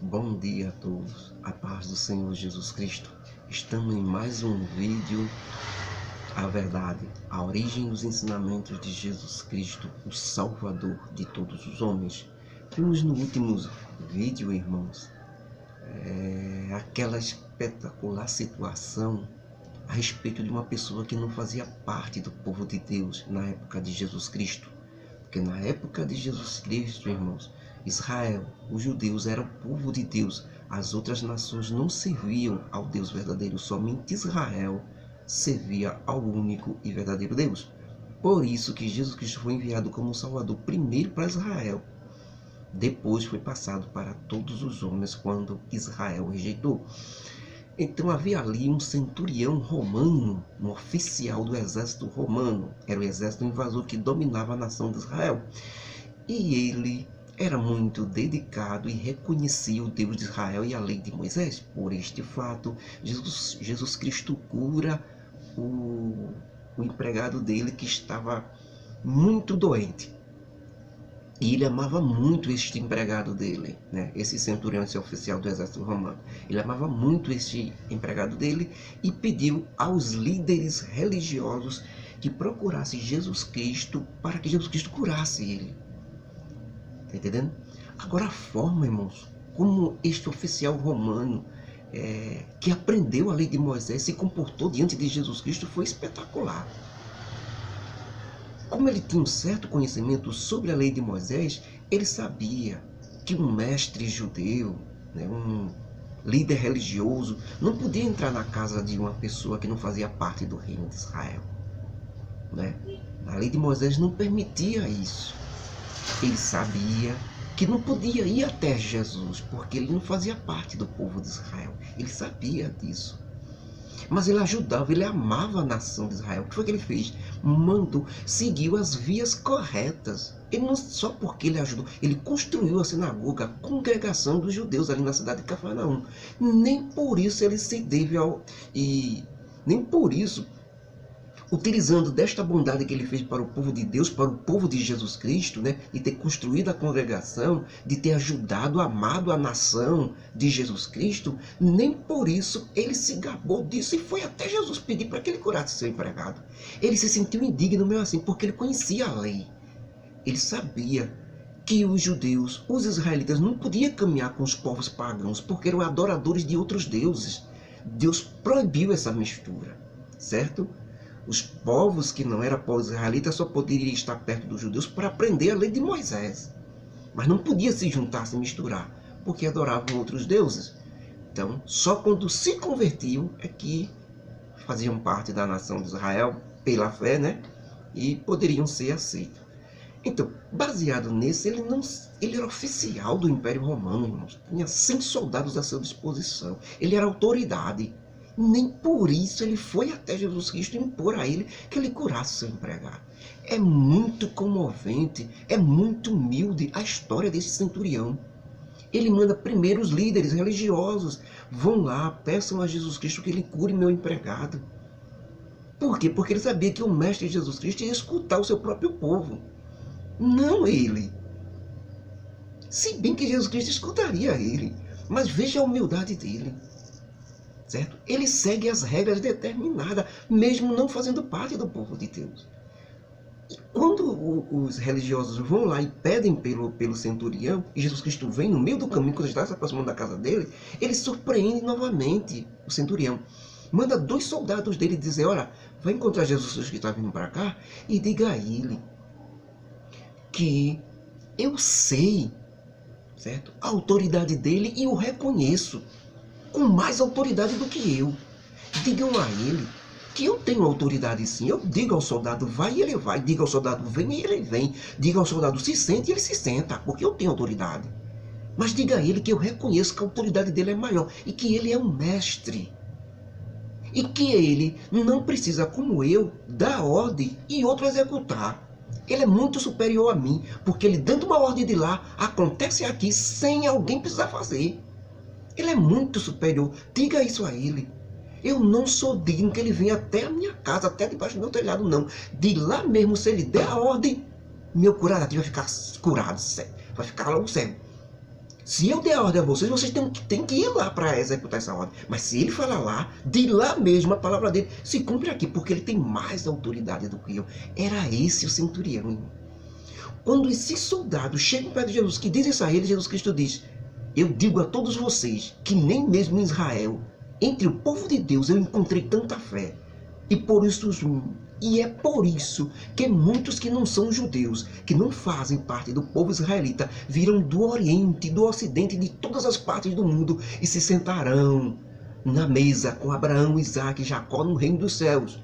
Bom dia a todos, a paz do Senhor Jesus Cristo. Estamos em mais um vídeo, a verdade, a origem dos ensinamentos de Jesus Cristo, o Salvador de todos os homens. Vimos no último vídeo, irmãos, aquela espetacular situação a respeito de uma pessoa que não fazia parte do povo de Deus na época de Jesus Cristo. Porque na época de Jesus Cristo, irmãos, Israel, os judeus eram o povo de Deus. As outras nações não serviam ao Deus verdadeiro. Somente Israel servia ao único e verdadeiro Deus. Por isso que Jesus Cristo foi enviado como Salvador primeiro para Israel. Depois foi passado para todos os homens quando Israel rejeitou. Então havia ali um centurião romano, um oficial do exército romano. Era o exército invasor que dominava a nação de Israel. E ele era muito dedicado e reconhecia o Deus de Israel e a lei de Moisés. Por este fato, Jesus Cristo cura o empregado dele que estava muito doente. E ele amava muito este empregado dele, né? Esse centurião, esse oficial do exército romano. Ele amava muito este empregado dele e pediu aos líderes religiosos que procurassem Jesus Cristo para que Jesus Cristo curasse ele. Está entendendo? Agora a forma, irmãos, como este oficial romano que aprendeu a lei de Moisés se comportou diante de Jesus Cristo foi espetacular. Como ele tinha um certo conhecimento sobre a lei de Moisés, ele sabia que um mestre judeu, né, um líder religioso, não podia entrar na casa de uma pessoa que não fazia parte do reino de Israel. Né? A lei de Moisés não permitia isso. Ele sabia que não podia ir até Jesus, porque ele não fazia parte do povo de Israel. Ele sabia disso. Mas ele ajudava, ele amava a nação de Israel. O que foi que ele fez? Seguiu as vias corretas. Ele não só porque ele ajudou, ele construiu a sinagoga, a congregação dos judeus ali na cidade de Cafarnaum. Nem por isso ele se deve nem por isso, utilizando desta bondade que ele fez para o povo de Deus, para o povo de Jesus Cristo, né, de ter construído a congregação, de ter ajudado, amado a nação de Jesus Cristo, nem por isso ele se gabou disso e foi até Jesus pedir para que ele curasse seu empregado. Ele se sentiu indigno mesmo assim, porque ele conhecia a lei. Ele sabia que os judeus, os israelitas, não podiam caminhar com os povos pagãos, porque eram adoradores de outros deuses. Deus proibiu essa mistura, certo? Os povos que não eram povos israelitas só poderiam estar perto dos judeus para aprender a lei de Moisés. Mas não podia se juntar, se misturar, porque adoravam outros deuses. Então, só quando se convertiam é que faziam parte da nação de Israel pela fé, né? E poderiam ser aceitos. Então, baseado nisso, ele era oficial do Império Romano, irmãos. Tinha 100 soldados à sua disposição. Ele era autoridade. Nem por isso ele foi até Jesus Cristo impor a ele que ele curasse seu empregado. É muito comovente, é muito humilde a história desse centurião. Ele manda primeiro os líderes religiosos, vão lá, peçam a Jesus Cristo que ele cure meu empregado. Por quê? Porque ele sabia que o mestre Jesus Cristo ia escutar o seu próprio povo, não ele. Se bem que Jesus Cristo escutaria ele, mas veja a humildade dele. Certo? Ele segue as regras determinadas, mesmo não fazendo parte do povo de Deus. E quando os religiosos vão lá e pedem pelo centurião, e Jesus Cristo vem no meio do caminho, quando está se aproximando da casa dele, ele surpreende novamente o centurião. Manda 2 soldados dele dizer, olha, vai encontrar Jesus Cristo que está vindo para cá, e diga a ele que eu sei, certo? A autoridade dele e o reconheço com mais autoridade do que eu. Digam a ele que eu tenho autoridade sim. Eu digo ao soldado vai e ele vai. Diga ao soldado vem e ele vem. Diga ao soldado se sente e ele se senta, porque eu tenho autoridade. Mas diga a ele que eu reconheço que a autoridade dele é maior e que ele é um mestre. E que ele não precisa, como eu, dar ordem e outro executar. Ele é muito superior a mim, porque ele dando uma ordem de lá, acontece aqui sem alguém precisar fazer. Ele é muito superior. Diga isso a ele. Eu não sou digno que ele venha até a minha casa, até debaixo do meu telhado, não. De lá mesmo, se ele der a ordem, meu curativo vai ficar curado, vai ficar logo cego. Se eu der a ordem a vocês, vocês têm que ir lá para executar essa ordem. Mas se ele falar lá, de lá mesmo a palavra dele se cumpre aqui, porque ele tem mais autoridade do que eu. Era esse o centurião, irmão. Quando esses soldados chegam perto de Jesus, que dizem isso a ele, Jesus Cristo diz: eu digo a todos vocês que nem mesmo em Israel, entre o povo de Deus, eu encontrei tanta fé. E é por isso que muitos que não são judeus, que não fazem parte do povo israelita, viram do Oriente, do Ocidente, de todas as partes do mundo e se sentarão na mesa com Abraão, Isaque e Jacó no reino dos céus.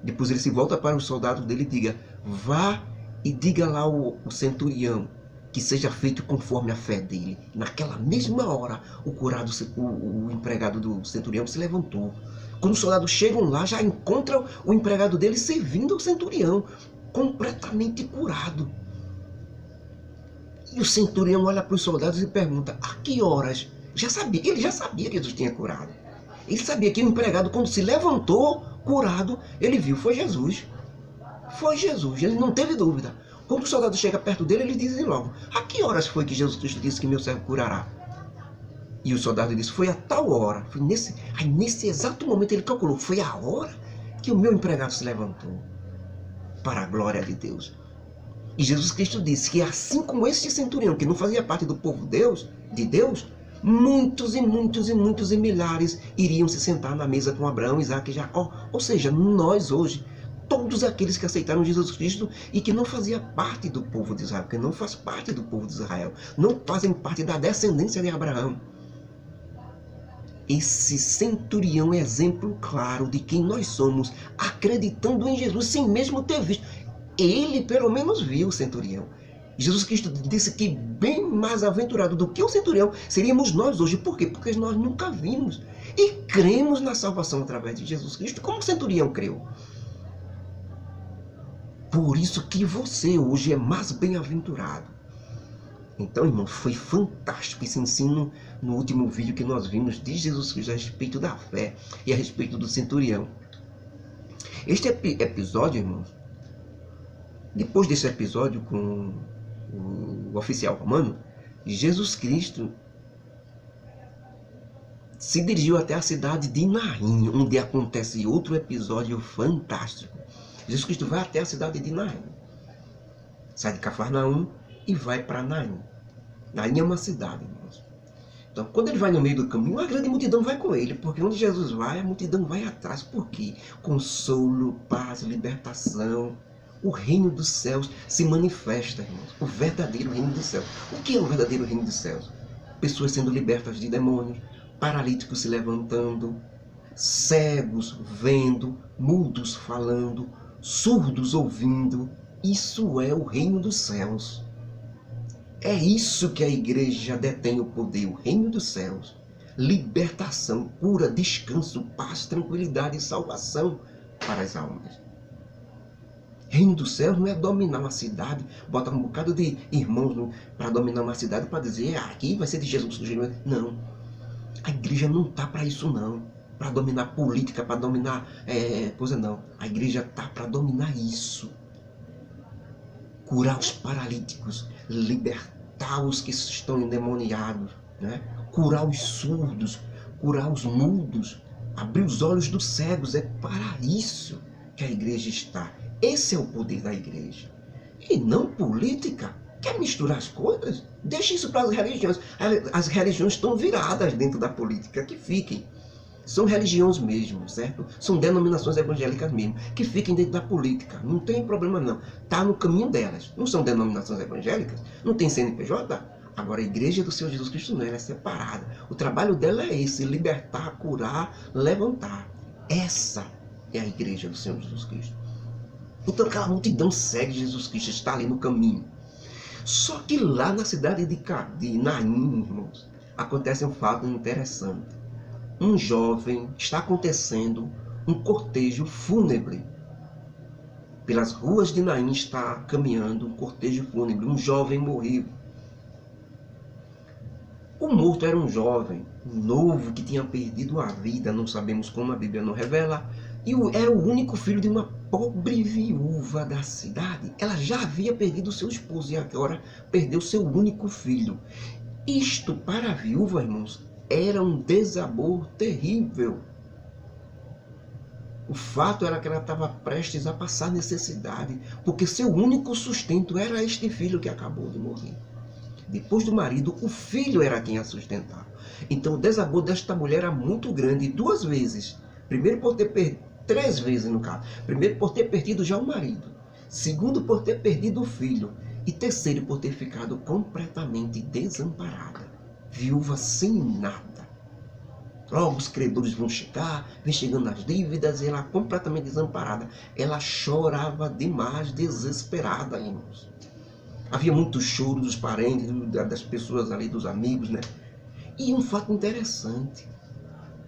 Depois ele se volta para os soldados dele e diga: vá e diga lá ao centurião que seja feito conforme a fé dele. Naquela mesma hora, o empregado do centurião se levantou. Quando os soldados chegam lá, já encontram o empregado dele servindo ao centurião, completamente curado. E o centurião olha para os soldados e pergunta: a que horas? Ele já sabia que Jesus tinha curado. Ele sabia que o empregado, quando se levantou curado, ele viu, foi Jesus. Foi Jesus, ele não teve dúvida. Quando o soldado chega perto dele, ele diz logo: a que horas foi que Jesus Cristo disse que meu servo curará? E o soldado disse: foi a tal hora. Foi nesse exato momento ele calculou: foi a hora que o meu empregado se levantou. Para a glória de Deus. E Jesus Cristo disse que assim como esse centurião, que não fazia parte do povo de Deus, muitos e muitos e muitos e milhares iriam se sentar na mesa com Abraão, Isaque e Jacó. Ou seja, nós hoje, todos aqueles que aceitaram Jesus Cristo e que não fazia parte do povo de Israel, que não faz parte do povo de Israel, não fazem parte da descendência de Abraão. Esse centurião é exemplo claro de quem nós somos, acreditando em Jesus sem mesmo ter visto. Ele pelo menos viu o centurião. Jesus Cristo disse que bem mais aventurado do que o centurião seríamos nós hoje. Por quê? Porque nós nunca vimos e cremos na salvação através de Jesus Cristo, como o centurião creu. Por isso que você hoje é mais bem-aventurado. Então, irmãos, foi fantástico esse ensino no último vídeo que nós vimos de Jesus Cristo a respeito da fé e a respeito do centurião. Este episódio, irmãos, depois desse episódio com o oficial romano, Jesus Cristo se dirigiu até a cidade de Naim, onde acontece outro episódio fantástico. Jesus Cristo vai até a cidade de Naim, sai de Cafarnaum e vai para Naim. Naim é uma cidade, irmãos. Então, quando ele vai no meio do caminho, uma grande multidão vai com ele, porque onde Jesus vai, a multidão vai atrás. Por quê? Consolo, paz, libertação. O reino dos céus se manifesta, irmãos. O verdadeiro reino dos céus. O que é o verdadeiro reino dos céus? Pessoas sendo libertas de demônios, paralíticos se levantando, cegos vendo, mudos falando, surdos ouvindo. Isso é o reino dos céus. É isso que a igreja detém o poder, o reino dos céus. Libertação, cura, descanso, paz, tranquilidade e salvação para as almas. Reino dos céus não é dominar uma cidade, botar um bocado de irmãos para dominar uma cidade para dizer: aqui vai ser de Jesus. Não, a igreja não está para isso não, para dominar política, para dominar coisa não. A igreja está para dominar isso. Curar os paralíticos, libertar os que estão endemoniados, né? Curar os surdos, curar os mudos, abrir os olhos dos cegos. É para isso que a igreja está. Esse é o poder da igreja. E não política. Quer misturar as coisas? Deixa isso para as religiões. As religiões estão viradas dentro da política. Que fiquem. São religiões mesmo, certo? São denominações evangélicas mesmo, que fiquem dentro da política. Não tem problema não. Está no caminho delas. Não são denominações evangélicas? Não tem CNPJ? Agora a igreja do Senhor Jesus Cristo não, ela é separada. O trabalho dela é esse: libertar, curar, levantar. Essa é a igreja do Senhor Jesus Cristo. Então aquela multidão segue Jesus Cristo, está ali no caminho. Só que lá na cidade de Naim, irmãos, acontece um fato interessante. Um jovem, está acontecendo um cortejo fúnebre. Pelas ruas de Naim está caminhando um cortejo fúnebre. Um jovem morreu. O morto era um jovem, novo, que tinha perdido a vida, não sabemos como, a Bíblia não revela, e era o único filho de uma pobre viúva da cidade, ela já havia perdido seu esposo e agora perdeu seu único filho. Isto para a viúva, irmãos, era um desabor terrível. O fato era que ela estava prestes a passar necessidade, porque seu único sustento era este filho que acabou de morrer. Depois do marido, o filho era quem a sustentava. Então o desabor desta mulher era muito grande, duas vezes. Primeiro por ter perdido, três vezes no caso. Primeiro por ter perdido já o marido. Segundo por ter perdido o filho. E terceiro por ter ficado completamente desamparada. Viúva sem nada. Logo os credores vão chegar, vem chegando as dívidas, e ela completamente desamparada. Ela chorava demais, desesperada, irmãos. Havia muito choro dos parentes, das pessoas ali, dos amigos, né? E um fato interessante.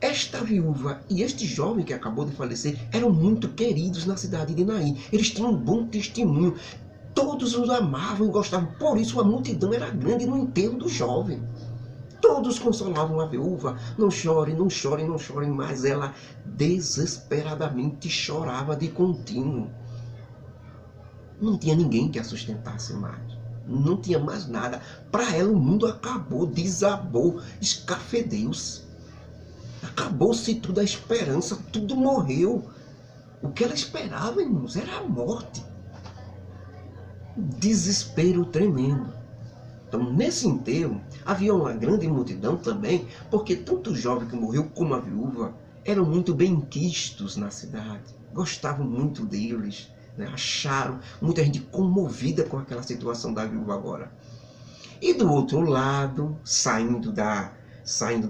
Esta viúva e este jovem que acabou de falecer eram muito queridos na cidade de Naim. Eles tinham um bom testemunho. Todos os amavam e gostavam. Por isso a multidão era grande no enterro do jovem. Todos consolavam a viúva. Não chore, não chore, não chore. Mas ela desesperadamente chorava de contínuo. Não tinha ninguém que a sustentasse mais. Não tinha mais nada. Para ela o mundo acabou, desabou, escafedeu-se. Acabou-se tudo, a esperança, tudo morreu. O que ela esperava, irmãos, era a morte. Desespero tremendo. Então, nesse enterro, havia uma grande multidão também, porque tanto o jovem que morreu como a viúva eram muito benquistos na cidade. Gostavam muito deles, né? Acharam muita gente comovida com aquela situação da viúva agora. E do outro lado, saindo da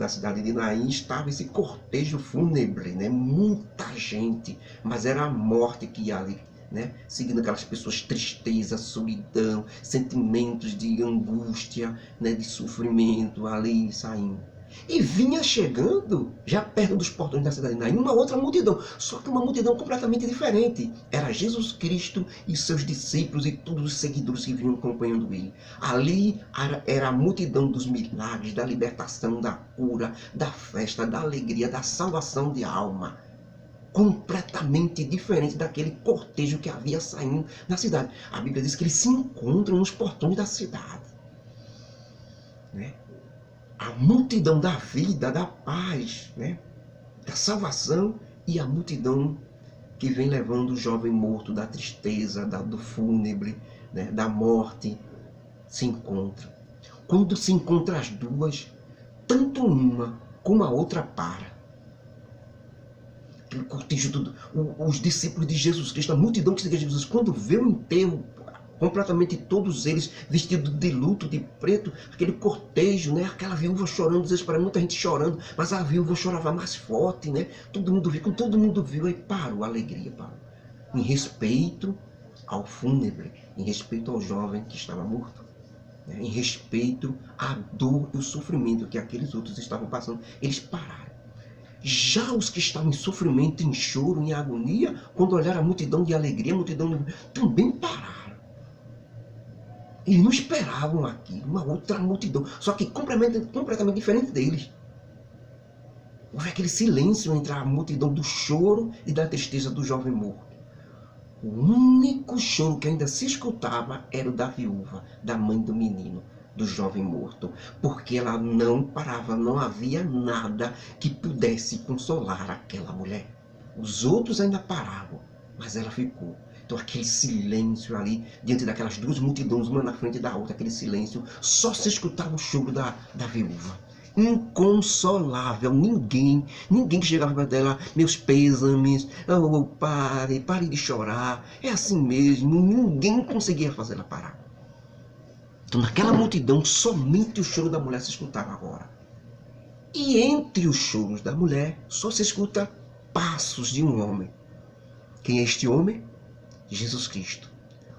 cidade de Naim, estava esse cortejo fúnebre, né? Muita gente, mas era a morte que ia ali, né? Seguindo aquelas pessoas, tristeza, solidão, sentimentos de angústia, né? De sofrimento ali saindo. E vinha chegando, já perto dos portões da cidade de Naim, uma outra multidão, só que uma multidão completamente diferente. Era Jesus Cristo e seus discípulos e todos os seguidores que vinham acompanhando ele. Ali era a multidão dos milagres, da libertação, da cura, da festa, da alegria, da salvação de alma. Completamente diferente daquele cortejo que havia saindo na cidade. A Bíblia diz que eles se encontram nos portões da cidade, né? A multidão da vida, da paz, né? Da salvação, e a multidão que vem levando o jovem morto da tristeza, do fúnebre, né? Da morte, se encontra. Quando se encontram as duas, tanto uma como a outra para. Aquele cortejo, tudo, os discípulos de Jesus Cristo, a multidão que seguia Jesus, quando vê o enterro, completamente todos eles vestidos de luto, de preto, aquele cortejo, né? Aquela viúva chorando, desesperada, muita gente chorando, mas a viúva chorava mais forte, né? Todo mundo viu, quando todo mundo viu, aí parou, a alegria parou. Em respeito ao fúnebre, em respeito ao jovem que estava morto, né? Em respeito à dor e o sofrimento que aqueles outros estavam passando, eles pararam. Já os que estavam em sofrimento, em choro, em agonia, quando olharam a multidão de alegria, a multidão também pararam. Eles não esperavam aqui, uma outra multidão, só que completamente diferente deles. Houve aquele silêncio entre a multidão do choro e da tristeza do jovem morto. O único choro que ainda se escutava era o da viúva, da mãe do menino, do jovem morto, porque ela não parava, não havia nada que pudesse consolar aquela mulher. Os outros ainda paravam, mas ela ficou. Então aquele silêncio ali, diante daquelas duas multidões, uma na frente da outra, aquele silêncio, só se escutava o choro da viúva. Inconsolável, ninguém que chegava perto dela, meus pêsames, oh, pare de chorar, é assim mesmo, ninguém conseguia fazer ela parar. Então naquela multidão, somente o choro da mulher se escutava agora. E entre os choros da mulher, só se escuta passos de um homem. Quem é este homem? Jesus Cristo.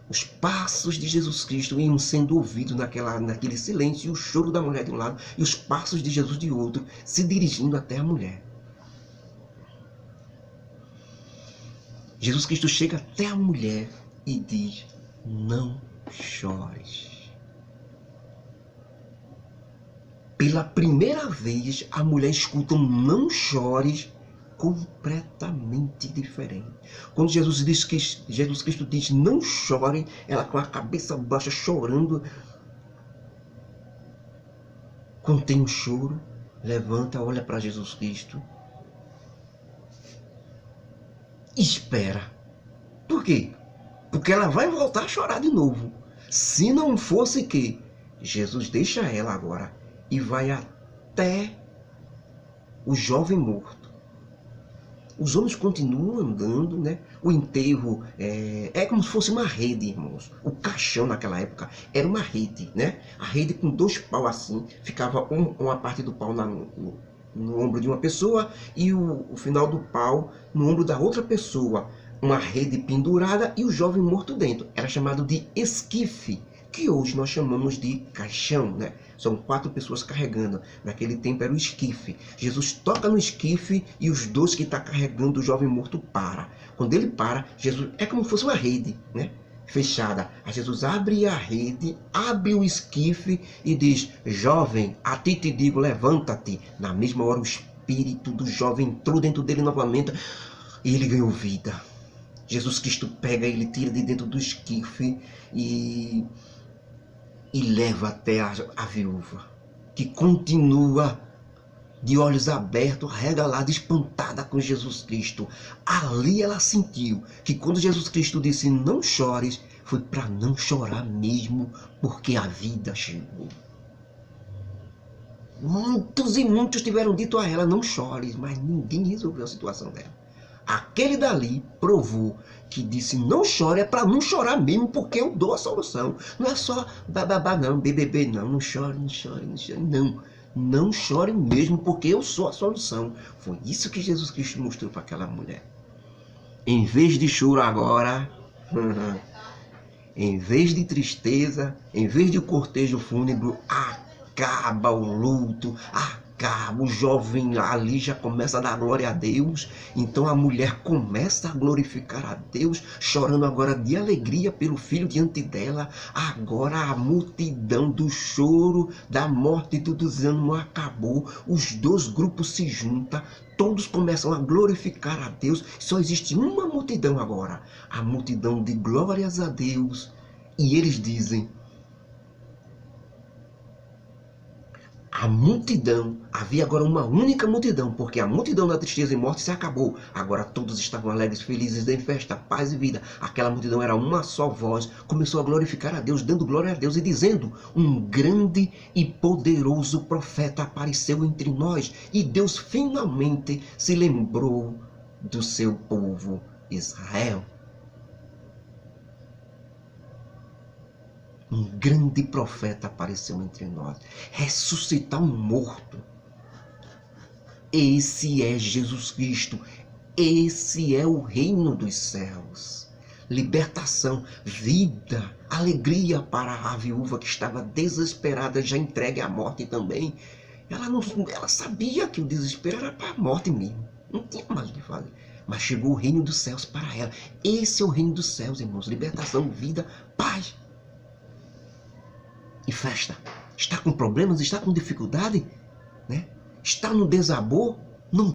Os passos de Jesus Cristo iam sendo ouvidos naquele silêncio, e o choro da mulher de um lado e os passos de Jesus de outro, se dirigindo até a mulher. Jesus Cristo chega até a mulher e diz: não chores. Pela primeira vez a mulher escuta um não chores completamente diferente. Quando Jesus Cristo diz não chorem, ela com a cabeça baixa chorando, contém o choro, levanta, olha para Jesus Cristo, espera. Por quê? Porque ela vai voltar a chorar de novo. Se não fosse que Jesus deixa ela agora e vai até o jovem morto. Os homens continuam andando, né? O enterro é como se fosse uma rede, irmãos. O caixão naquela época era uma rede, né? A rede com 2 paus assim, ficava uma parte do pau no ombro de uma pessoa e o final do pau no ombro da outra pessoa. Uma rede pendurada e o jovem morto dentro. Era chamado de esquife, que hoje nós chamamos de caixão, né? São 4 pessoas carregando. Naquele tempo era o esquife. Jesus toca no esquife e os 2 que estão carregando o jovem morto para. Quando ele para, Jesus é como se fosse uma rede, né? Fechada. Aí Jesus abre a rede, abre o esquife e diz: jovem, a ti te digo, levanta-te. Na mesma hora o espírito do jovem entrou dentro dele novamente e ele ganhou vida. Jesus Cristo pega ele, tira de dentro do esquife e leva até a viúva, que continua de olhos abertos, regalada, espantada com Jesus Cristo. Ali ela sentiu que quando Jesus Cristo disse não chores, foi para não chorar mesmo, porque a vida chegou. Muitos e muitos tiveram dito a ela não chores, mas ninguém resolveu a situação dela. Aquele dali provou que disse não chore, é para não chorar mesmo, porque eu dou a solução. Não é só bababá não, BBB não, não chore, não chore, não chore, não. Não chore mesmo, porque eu sou a solução. Foi isso que Jesus Cristo mostrou para aquela mulher. Em vez de choro agora, em vez de tristeza, em vez de o cortejo fúnebre, acaba o luto, o jovem ali já começa a dar glória a Deus. Então a mulher começa a glorificar a Deus, chorando agora de alegria pelo filho diante dela. Agora a multidão do choro, da morte e do desânimo acabou. Os 2 grupos se juntam, todos começam a glorificar a Deus. Só existe uma multidão agora, a multidão de glórias a Deus. E eles dizem: a multidão, havia agora uma única multidão, porque a multidão da tristeza e morte se acabou. Agora todos estavam alegres, felizes, em festa, paz e vida. Aquela multidão era uma só voz, começou a glorificar a Deus, dando glória a Deus e dizendo: um grande e poderoso profeta apareceu entre nós, e Deus finalmente se lembrou do seu povo Israel. Um grande profeta apareceu entre nós. Ressuscitar um morto. Esse é Jesus Cristo. Esse é o reino dos céus. Libertação, vida, alegria para a viúva que estava desesperada, já entregue à morte também. Ela sabia que o desespero era para a morte mesmo. Não tinha mais o que fazer. Mas chegou o reino dos céus para ela. Esse é o reino dos céus, irmãos. Libertação, vida, paz. E festa. Está com problemas, está com dificuldade, né? Está no desabor,